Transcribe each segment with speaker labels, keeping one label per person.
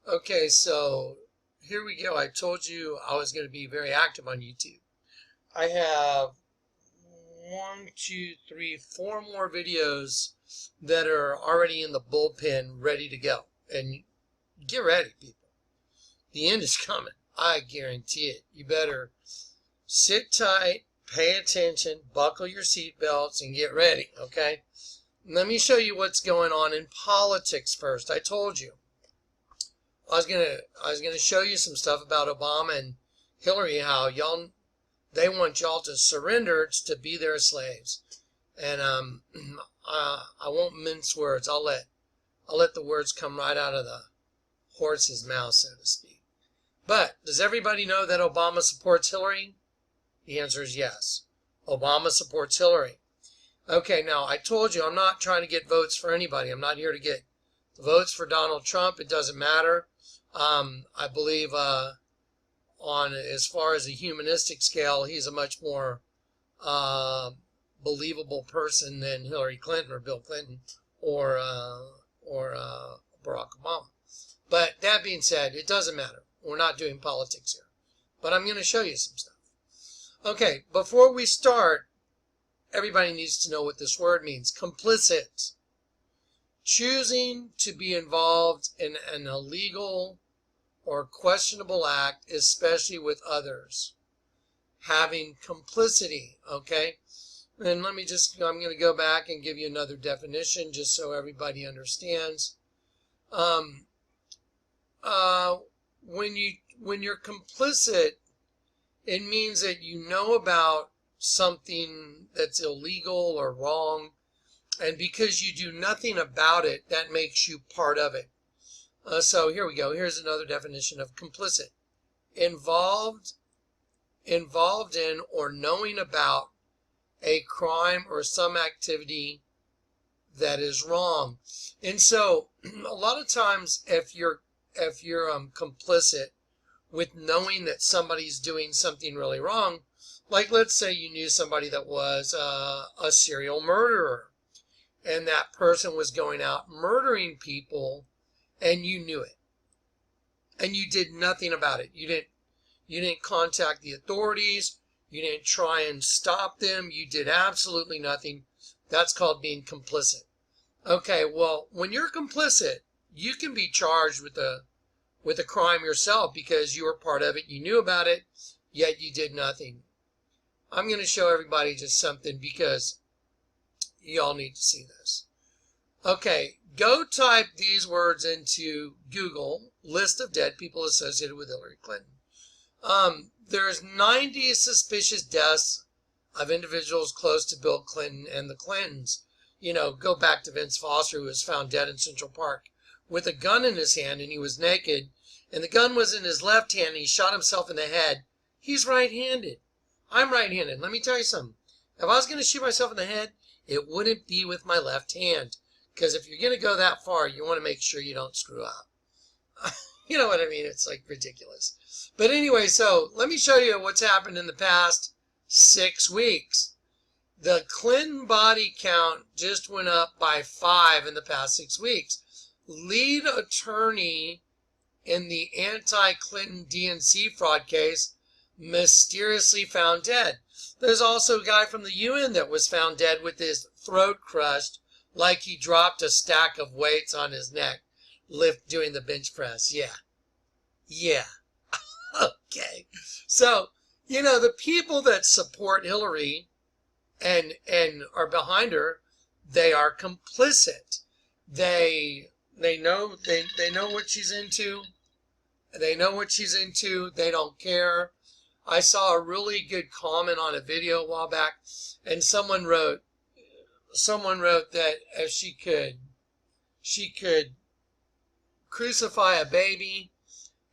Speaker 1: Okay, so here we go. I told you I was going to be very active on YouTube. I have one, two, three, four more videos that are already in the bullpen ready to go. And get ready, people. The end is coming. I guarantee it. You better sit tight, pay attention, buckle your seatbelts, and get ready, okay? Let me show you what's going on in politics first. I told you. I was gonna show you some stuff about Obama and Hillary, how they want y'all to surrender to be their slaves. And I won't mince words. I'll let the words come right out of the horse's mouth, so to speak. But does everybody know that Obama supports Hillary? The answer is yes. Obama supports Hillary. Okay, now I told you I'm not trying to get votes for anybody. I'm not here to get votes for Donald Trump. It doesn't matter. I believe on as far as a humanistic scale, he's a much more believable person than Hillary Clinton or Bill Clinton or Barack Obama. But that being said, it doesn't matter. We're not doing politics here. But I'm going to show you some stuff. Okay, before we start, everybody needs to know what this word means. Complicit. Choosing to be involved in an illegal or questionable act, especially with others. Having complicity, okay? And I'm going to go back and give you another definition just so everybody understands. When you're complicit, it means that you know about something that's illegal or wrong, and because you do nothing about it, that makes you part of it. So here we go. Here's another definition of complicit. Involved in or knowing about a crime or some activity that is wrong. And so a lot of times if you're complicit with knowing that somebody's doing something really wrong, like let's say you knew somebody that was a serial murderer, and that person was going out murdering people, and you knew it, and you did nothing about it. You didn't contact the authorities. You didn't try and stop them. You did absolutely nothing. That's called being complicit. Okay, well, when you're complicit, you can be charged with a crime yourself because you were part of it. You knew about it, yet you did nothing. I'm going to show everybody just something because y'all need to see this. Okay, go type these words into Google, list of dead people associated with Hillary Clinton. There's 90 suspicious deaths of individuals close to Bill Clinton and the Clintons. You know, go back to Vince Foster, who was found dead in Central Park with a gun in his hand, and he was naked, and the gun was in his left hand, and he shot himself in the head. He's right-handed. I'm right-handed. Let me tell you something. If I was going to shoot myself in the head, it wouldn't be with my left hand. Because if you're going to go that far, you want to make sure you don't screw up. You know what I mean? It's like ridiculous. But anyway, so let me show you what's happened in the past 6 weeks. The Clinton body count just went up by 5 in the past 6 weeks. Lead attorney in the anti-Clinton DNC fraud case mysteriously found dead. There's also a guy from the UN that was found dead with his throat crushed like he dropped a stack of weights on his neck, doing the bench press. Yeah. Okay. So, you know, the people that support Hillary and are behind her, they are complicit. They know what she's into. They know what she's into. They don't care. I saw a really good comment on a video a while back, and someone wrote that if she could crucify a baby,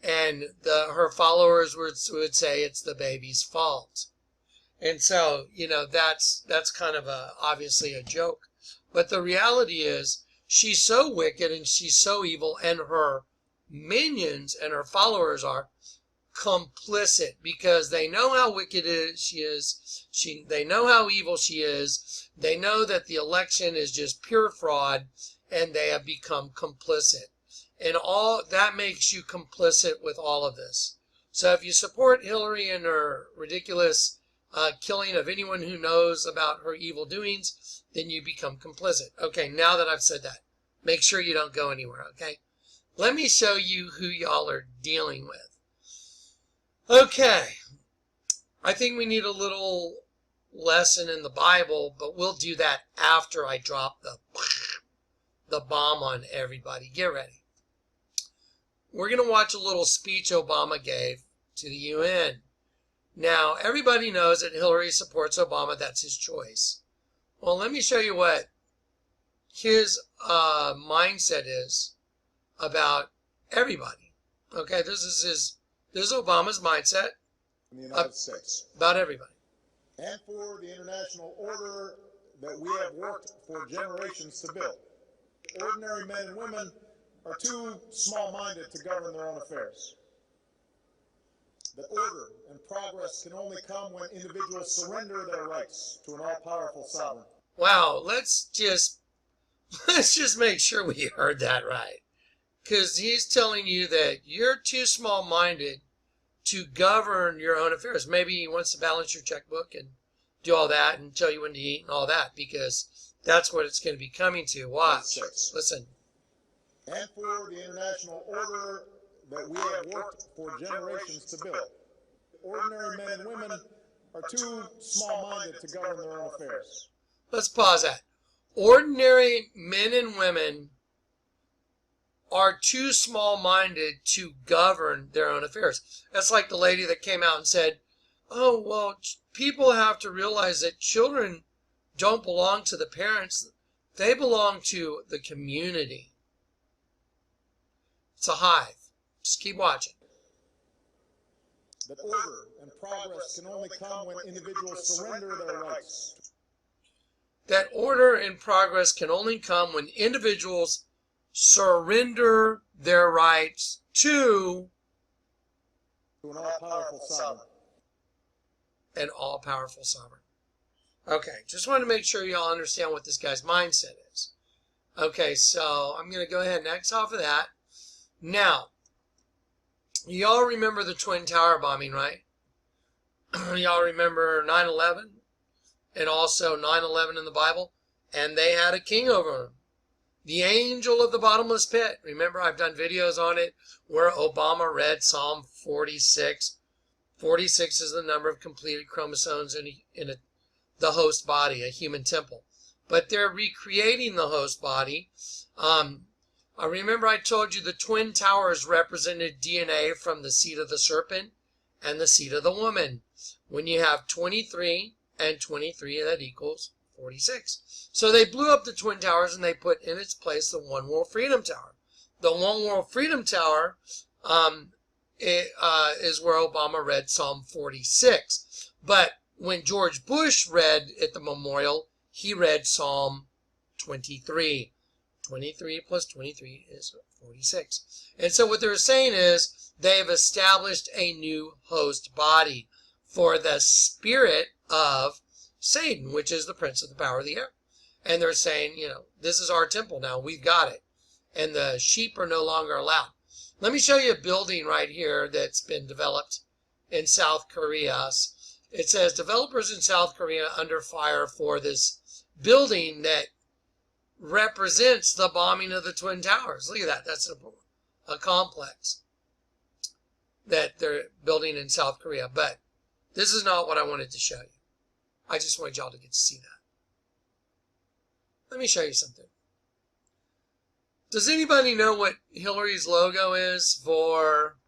Speaker 1: and her followers would say it's the baby's fault. And so, you know, that's kind of obviously a joke. But the reality is she's so wicked and she's so evil, and her minions and her followers are complicit because they know how wicked she is. They know how evil she is. They know that the election is just pure fraud, and they have become complicit. And all that makes you complicit with all of this. So if you support Hillary and her ridiculous killing of anyone who knows about her evil doings, then you become complicit. Okay, now that I've said that, make sure you don't go anywhere, okay? Let me show you who y'all are dealing with. Okay, I think we need a little lesson in the Bible, but we'll do that after I drop the bomb on everybody. Get ready. We're going to watch a little speech Obama gave to the UN. Now, everybody knows that Hillary supports Obama. That's his choice. Well, let me show you what his mindset is about everybody. Okay, this is Obama's mindset
Speaker 2: in the United States
Speaker 1: about everybody.
Speaker 2: And for the international order that we have worked for generations to build. Ordinary men and women are too small-minded to govern their own affairs. That order and progress can only come when individuals surrender their rights to an all-powerful sovereign.
Speaker 1: Wow, let's just make sure we heard that right. Because he's telling you that you're too small-minded to govern your own affairs. Maybe he wants to balance your checkbook and do all that and tell you when to eat and all that, because that's what it's going to be coming to. Watch. Listen.
Speaker 2: And for the international order that we have worked for generations to build. Ordinary men and women are too small-minded to govern their own affairs.
Speaker 1: Let's pause that. Ordinary men and women are too small-minded to govern their own affairs. That's like the lady that came out and said, oh, well, people have to realize that children don't belong to the parents. They belong to the community. It's a hive. Just keep watching.
Speaker 2: That order and progress can only come when individuals surrender their rights.
Speaker 1: That order and progress can only come when individuals surrender their rights to
Speaker 2: an all-powerful sovereign.
Speaker 1: An all-powerful sovereign. Okay, just want to make sure y'all understand what this guy's mindset is. Okay, so I'm going to go ahead and X off of that. Now, y'all remember the Twin Tower bombing, right? Y'all remember 9/11 and also 9/11 in the Bible? And they had a king over them. The angel of the bottomless pit. Remember, I've done videos on it where Obama read Psalm 46. 46 is the number of completed chromosomes in the host body, a human temple. But they're recreating the host body. I remember I told you the Twin Towers represented DNA from the seed of the serpent and the seed of the woman. When you have 23 and 23, that equals 46. So they blew up the Twin Towers and they put in its place the One World Freedom Tower. The One World Freedom Tower is where Obama read Psalm 46. But when George Bush read at the memorial, he read Psalm 23. 23 plus 23 is 46. And so what they're saying is they've established a new host body for the spirit of Satan, which is the prince of the power of the air. And they're saying, you know, this is our temple now. We've got it. And the sheep are no longer allowed. Let me show you a building right here that's been developed in South Korea. It says developers in South Korea under fire for this building that represents the bombing of the Twin Towers. Look at that. That's a complex that they're building in South Korea. But this is not what I wanted to show you. I just wanted y'all to get to see that. Let me show you something. Does anybody know what Hillary's logo is for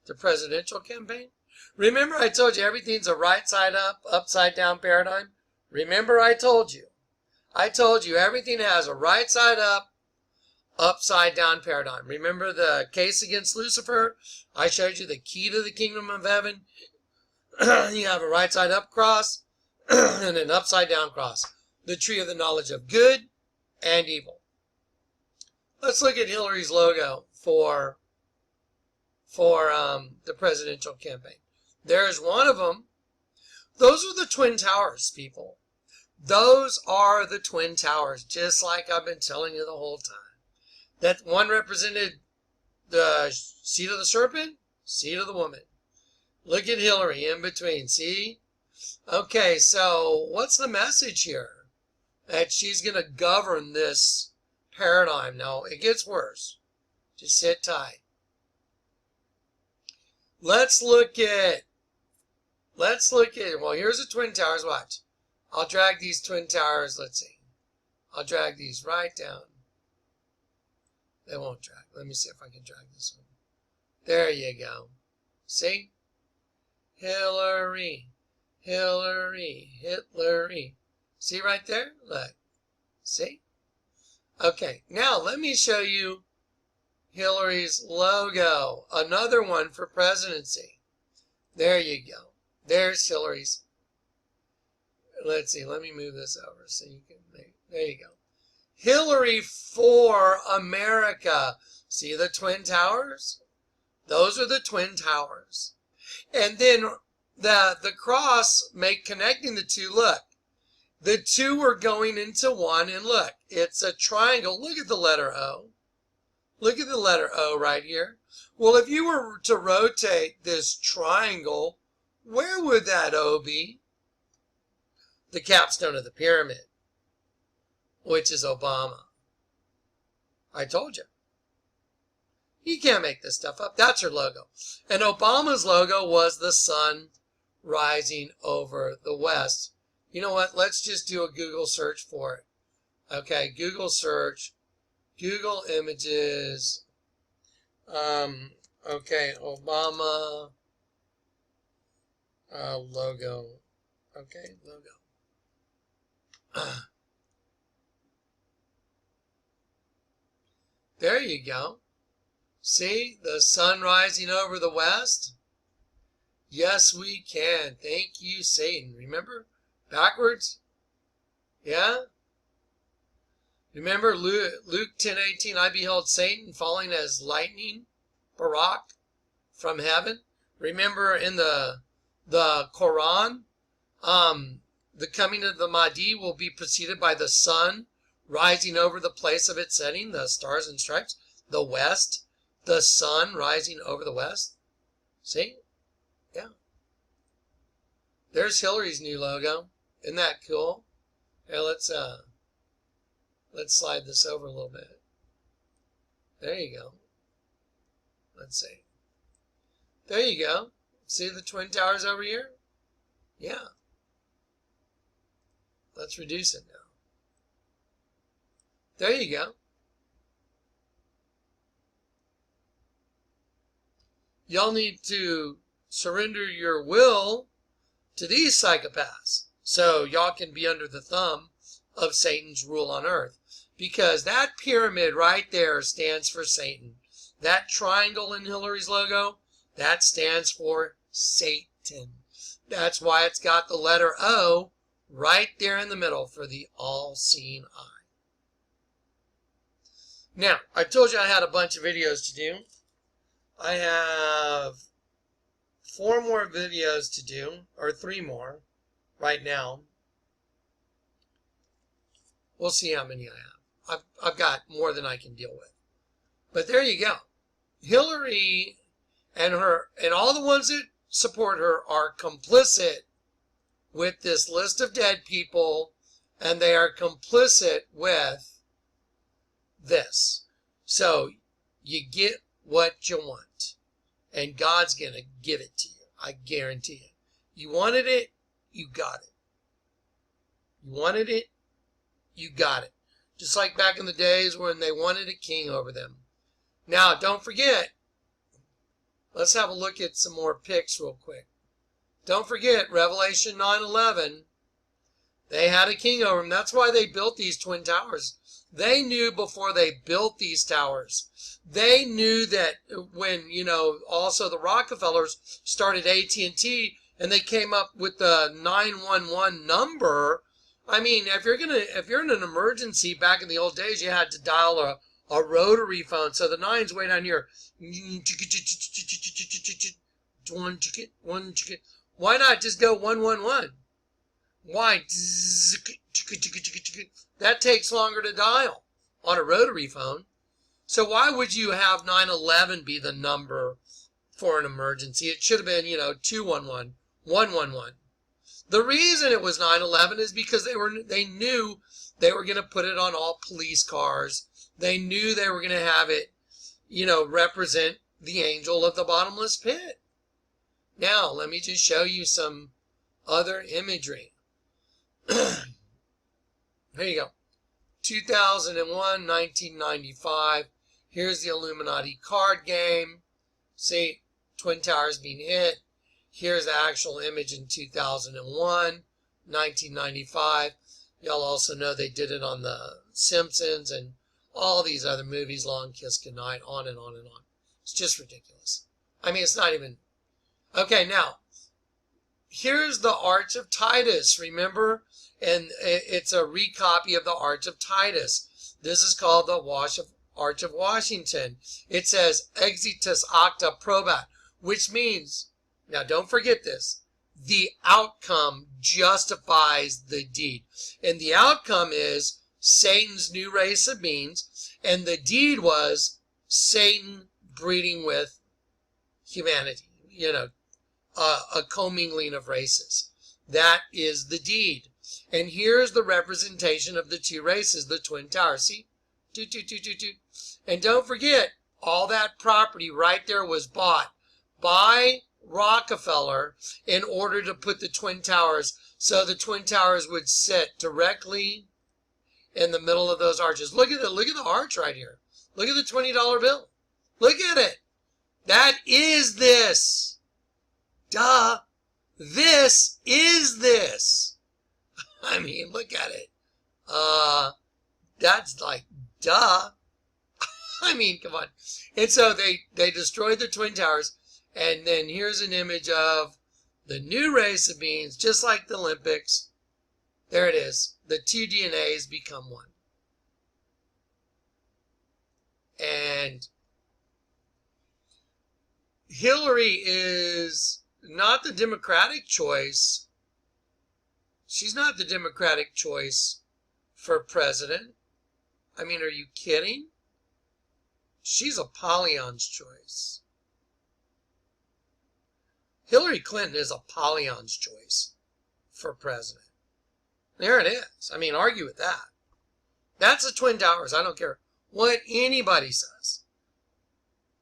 Speaker 1: the presidential campaign? Remember I told you everything's a right side up, upside down paradigm? Remember I told you. Everything has a right side up, upside down paradigm. Remember the case against Lucifer? I showed you the key to the kingdom of heaven. You have a right side up cross and an upside down cross. The tree of the knowledge of good and evil. Let's look at Hillary's logo for the presidential campaign. There's one of them. Those are the Twin Towers, people. Those are the Twin Towers, just like I've been telling you the whole time. That one represented the seed of the serpent, seed of the woman. Look at Hillary in between, see? Okay, so what's the message here? That she's going to govern this paradigm. No, it gets worse. Just sit tight. Let's look at, well, here's the Twin Towers. Watch. I'll drag these Twin Towers. Let's see. I'll drag these right down. They won't drag. Let me see if I can drag this one. There you go. See? Hillary. Hillary. Hitlery. See right there? Look. See? Okay. Now let me show you Hillary's logo. Another one for presidency. There you go. There's Hillary's. Let's see. Let me move this over so you can make. There you go. Hillary for America. See the Twin Towers? Those are the Twin Towers. And then the cross connecting the two. Look. The two are going into one. And look. It's a triangle. Look at the letter O. Look at the letter O right here. Well, if you were to rotate this triangle, where would that O be? The capstone of the pyramid, which is Obama. I told you. You can't make this stuff up. That's her logo. And Obama's logo was the sun rising over the west. You know what? Let's just do a Google search for it. Okay, Google search. Google images. Okay, Obama logo. Okay, logo. There you go. See the sun rising over the west? Yes, we can. Thank you, Satan. Remember? Backwards? Yeah? Remember Luke 10:18, I beheld Satan falling as lightning, Barak, from heaven. Remember in the Quran, the coming of the Mahdi will be preceded by the sun rising over the place of its setting, the stars and stripes, the west, the sun rising over the west. See? Yeah. There's Hillary's new logo. Isn't that cool? Here, let's slide this over a little bit. There you go. Let's see. There you go. See the Twin Towers over here? Yeah. Let's reduce it now. There you go. Y'all need to surrender your will to these psychopaths so y'all can be under the thumb of Satan's rule on earth. Because that pyramid right there stands for Satan. That triangle in Hillary's logo, that stands for Satan. That's why it's got the letter O right there in the middle for the all-seeing eye. Now, I told you I had a bunch of videos to do. I have 4 more videos to do, or 3 more right now. We'll see how many I have. I've got more than I can deal with. But there you go. Hillary and all the ones that support her are complicit with this list of dead people, and they are complicit with this. So you get what you want, and God's going to give it to you. I guarantee it. You wanted it, you got it. You wanted it, you got it. Just like back in the days when they wanted a king over them. Now, don't forget, let's have a look at some more pics real quick. Don't forget, Revelation 9:11, they had a king over them. That's why they built these Twin Towers. They knew before they built these towers. They knew that when, also the Rockefellers started AT&T and they came up with the 911 number. I mean, if you're in an emergency back in the old days, you had to dial a rotary phone. So the 9's way down here. Why not just go 111? Why? That takes longer to dial on a rotary phone. So why would you have 911 be the number for an emergency? It should have been, 211, 111. The reason it was 911 is because they knew they were going to put it on all police cars. They knew they were going to have it, represent the angel of the bottomless pit. Now, let me just show you some other imagery. Here you go. 2001, 1995. Here's the Illuminati card game. See, Twin Towers being hit. Here's the actual image in 2001, 1995. Y'all also know they did it on The Simpsons and all these other movies, Long Kiss Goodnight, on and on and on. It's just ridiculous. I mean, it's not even... Okay, now, here's the Arch of Titus, remember? And it's a recopy of the Arch of Titus. This is called the Arch of Washington. It says, Exitus Acta Probat, which means, now don't forget this, the outcome justifies the deed. And the outcome is Satan's new race of beings, and the deed was Satan breeding with humanity, a commingling of races. That is the deed. And here's the representation of the two races, the Twin Towers. See? And don't forget, all that property right there was bought by Rockefeller in order to put the Twin Towers, so the Twin Towers would sit directly in the middle of those arches. Look at the arch right here. Look at the $20 bill. Look at it. That is this. Duh. This is this. I mean, look at it. That's like, duh. I mean, come on. And so they destroyed the Twin Towers. And then here's an image of the new race of beings, just like the Olympics. There it is. The two DNAs become one. And Hillary is not the Democratic choice. She's not the Democratic choice for president. I mean, are you kidding? She's Apollyon's choice. Hillary Clinton is Apollyon's choice for president. There it is. I mean, argue with that. That's the Twin Towers. I don't care what anybody says.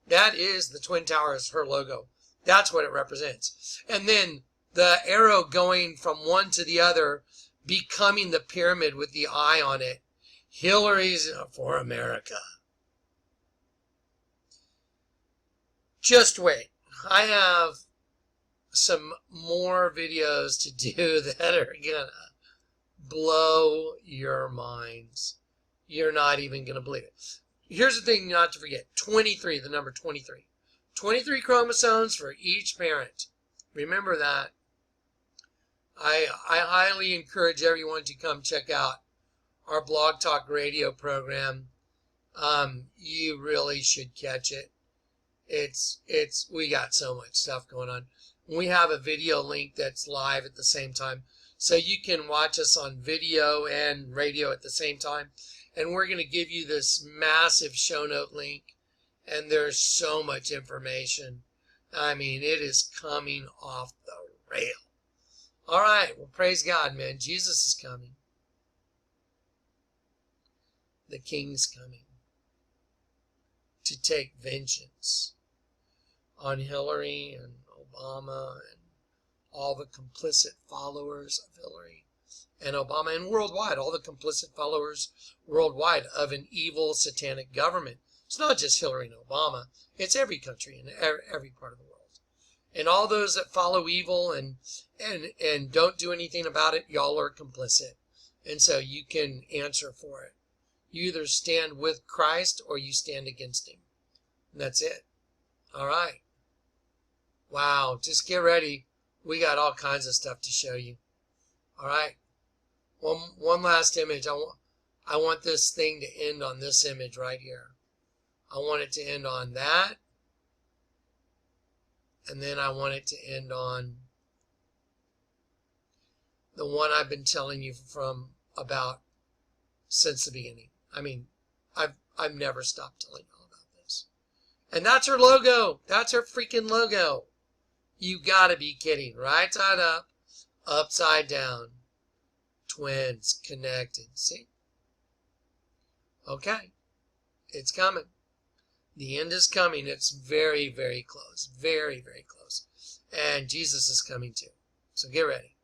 Speaker 1: That is the Twin Towers, her logo. That's what it represents. And then the arrow going from one to the other, becoming the pyramid with the eye on it. Hillary's for America. Just wait. I have some more videos to do that are gonna blow your minds. You're not even gonna believe it. Here's the thing not to forget. 23, the number 23. 23 chromosomes for each parent. Remember that. I highly encourage everyone to come check out our Blog Talk Radio program. You really should catch it. We got so much stuff going on. We have a video link that's live at the same time, so you can watch us on video and radio at the same time. And we're going to give you this massive show note link, and there's so much information. I mean, it is coming off the rail. All right, well, praise God, man. Jesus is coming. The King's coming to take vengeance on Hillary and Obama and all the complicit followers of Hillary and Obama, and worldwide, all the complicit followers worldwide of an evil satanic government. It's not just Hillary and Obama. It's every country and every part of the world. And all those that follow evil and don't do anything about it, y'all are complicit. And so you can answer for it. You either stand with Christ or you stand against him. And that's it. All right. Wow, just get ready. We got all kinds of stuff to show you. All right. One last image. I want this thing to end on this image right here. I want it to end on that. And then I want it to end on the one I've been telling you from about since the beginning. I mean, I've never stopped telling y'all about this. And that's her logo. That's her freaking logo. You gotta be kidding. Right side up, upside down. Twins connected. See? Okay. It's coming. The end is coming. It's very, very close. Very, very close. And Jesus is coming too. So get ready.